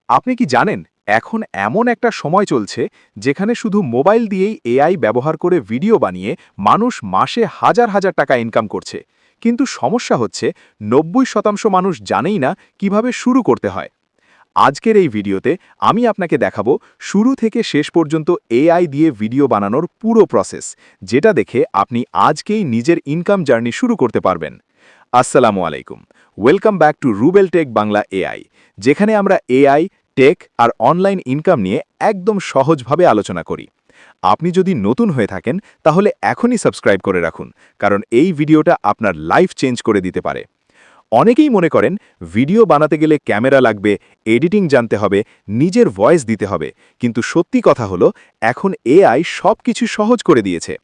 আপনি কি জানেন এখন এমন একটা সময় চলছে যেখানে শুধু মোবাইল দিয়েই এআই ব্যবহার করে ভিডিও বানিয়ে মানুষ মাসে হাজার হাজার টাকা ইনকাম করছে কিন্তু সমস্যা হচ্ছে ৯০% মানুষ জানেই না কিভাবে শুরু করতে হয়। আজকের এই ভিডিওতে আমি আপনাকে দেখাবো শুরু থেকে শেষ পর্যন্ত এআই দিয়ে ভিডিও বানানোর পুরো প্রসেস, যেটা দেখে আপনি আজকেই নিজের ইনকাম জার্নি শুরু করতে পারবেন। আসসালামু আলাইকুম, welcome back to Rubel tech Bangla AI, যেখানে আমরা এআই, টেক আর অনলাইন ইনকাম নিয়ে একদম সহজভাবে আলোচনা করি। আপনি যদি নতুন হয়ে থাকেন তাহলে এখনই সাবস্ক্রাইব করে রাখুন, কারণ এই ভিডিওটা আপনার লাইফ চেঞ্জ করে দিতে পারে। অনেকেই মনে করেন ভিডিও বানাতে গেলে ক্যামেরা লাগবে, এডিটিং জানতে হবে, নিজের ভয়েস দিতে হবে, কিন্তু সত্যি কথা হলো এখন এআই সবকিছু সহজ করে দিয়েছে।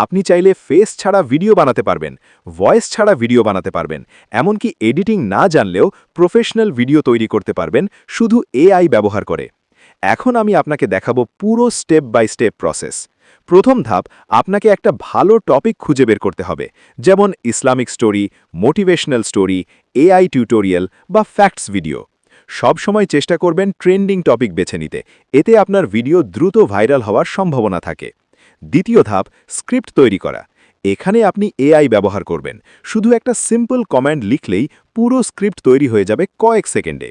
আপনি চাইলে ফেস ছাড়া ভিডিও বানাতে পারবেন, ভয়েস ছাড়া ভিডিও বানাতে পারবেন, এমনকি এডিটিং না জানলেও প্রফেশনাল ভিডিও তৈরি করতে পারবেন শুধু এআই ব্যবহার করে। এখন আমি আপনাকে দেখাবো পুরো স্টেপ বাই স্টেপ প্রসেস। প্রথম ধাপ, আপনাকে একটা ভালো টপিক খুঁজে বের করতে হবে, যেমন Islamic story, motivational story, AI tutorial বা ফ্যাক্টস ভিডিও। সব সময় চেষ্টা করবেন ট্রেন্ডিং টপিক বেছে নিতে, এতে আপনার ভিডিও দ্রুত ভাইরাল হওয়ার সম্ভাবনা থাকে। দ্বিতীয় ধাপ, স্ক্রিপ্ট তৈরি করা। এখানে আপনি এআই ব্যবহার করবেন, শুধু একটা সিম্পল কমান্ড লিখলেই পুরো স্ক্রিপ্ট তৈরি হয়ে যাবে কয়েক সেকেন্ডে।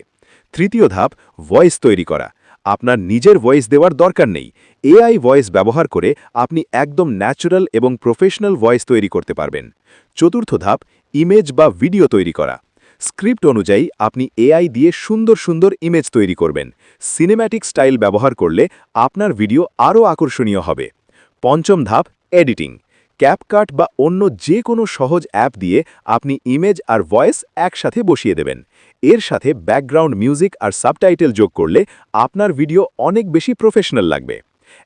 তৃতীয় ধাপ, ভয়েস তৈরি করা। আপনার নিজের ভয়েস দেওয়ার দরকার নেই, এআই ভয়েস ব্যবহার করে আপনি একদম ন্যাচারাল এবং প্রফেশনাল ভয়েস তৈরি করতে পারবেন। চতুর্থ ধাপ, ইমেজ বা ভিডিও তৈরি করা। স্ক্রিপ্ট অনুযায়ী আপনি এআই দিয়ে সুন্দর সুন্দর ইমেজ তৈরি করবেন। সিনেম্যাটিক স্টাইল ব্যবহার করলে আপনার ভিডিও আরও আকর্ষণীয় হবে। পঞ্চম ধাপ, এডিটিং। ক্যাপকাট বা অন্য যে কোনো সহজ অ্যাপ দিয়ে আপনি ইমেজ আর ভয়েস একসাথে বসিয়ে দেবেন। এর সাথে ব্যাকগ্রাউন্ড মিউজিক আর সাবটাইটেল যোগ করলে আপনার ভিডিও অনেক বেশি প্রফেশনাল লাগবে।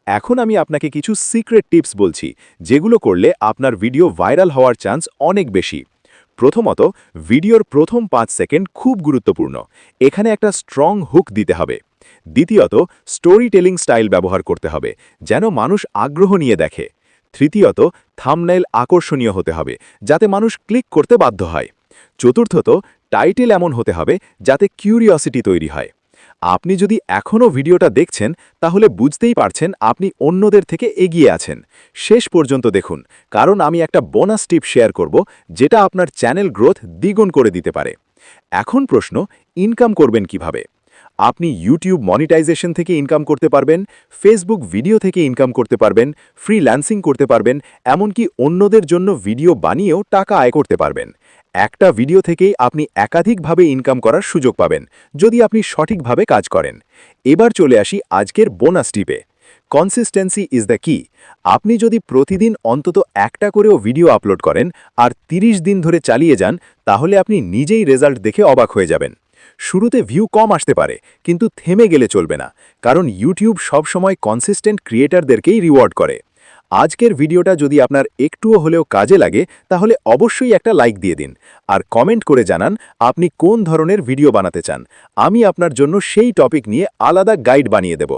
এখন আমি আপনাকে কিছু সিক্রেট টিপস বলছি, যেগুলো করলে আপনার ভিডিও ভাইরাল হওয়ার চান্স অনেক বেশি। প্রথমত, ভিডিওর প্রথম ৫ সেকেন্ড খুব গুরুত্বপূর্ণ। এখানে একটা স্ট্রং হুক দিতে হবে। দ্বিতীয়ত, স্টোরি টেলিং স্টাইল ব্যবহার করতে হবে, যেন মানুষ আগ্রহ নিয়ে দেখে। তৃতীয়ত, থাম্বনেইল আকর্ষণীয় হতে হবে, যাতে মানুষ ক্লিক করতে বাধ্য হয়। চতুর্থত, টাইটেল এমন হতে হবে যাতে কিউরিওসিটি তৈরি হয়। আপনি যদি এখনও ভিডিওটা দেখছেন তাহলে বুঝতেই পারছেন আপনি অন্যদের থেকে এগিয়ে আছেন। শেষ পর্যন্ত দেখুন, কারণ আমি একটা বোনাস টিপ শেয়ার করব, যেটা আপনার চ্যানেল গ্রোথ দ্বিগুণ করে দিতে পারে। এখন প্রশ্ন, ইনকাম করবেন কিভাবে? আপনি ইউটিউব মনিটাইজেশন থেকে ইনকাম করতে পারবেন, ফেসবুক ভিডিও থেকে ইনকাম করতে পারবেন, ফ্রিল্যান্সিং করতে পারবেন, এমনকি অন্যদের জন্য ভিডিও বানিয়েও টাকা আয় করতে পারবেন। একটা ভিডিও থেকেই আপনি একাধিকভাবে ইনকাম করার সুযোগ পাবেন, যদি আপনি সঠিকভাবে কাজ করেন। এবার চলে আসি আজকের বোনাস টিপে। কনসিস্টেন্সি ইজ দ্য কি। আপনি যদি প্রতিদিন অন্তত একটা করেও ভিডিও আপলোড করেন আর ৩০ দিন ধরে চালিয়ে যান, তাহলে আপনি নিজেই রেজাল্ট দেখে অবাক হয়ে যাবেন। শুরুতে ভিউ কম আসতে পারে, কিন্তু থেমে গেলে চলবে না, কারণ ইউটিউব সবসময় কনসিস্টেন্ট ক্রিয়েটারদেরকেই রিওয়ার্ড করে। আজকের ভিডিওটা যদি আপনার একটুও হলেও কাজে লাগে তাহলে অবশ্যই একটা লাইক দিয়ে দিন, আর কমেন্ট করে জানান আপনি কোন ধরনের ভিডিও বানাতে চান। আমি আপনার জন্য সেই টপিক নিয়ে আলাদা গাইড বানিয়ে দেব।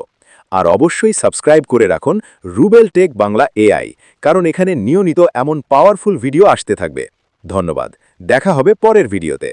আর অবশ্যই সাবস্ক্রাইব করে রাখুন রুবেল টেক বাংলা এআই, কারণ এখানে নিয়মিত এমন পাওয়ারফুল ভিডিও আসতে থাকবে। ধন্যবাদ, দেখা হবে পরের ভিডিওতে।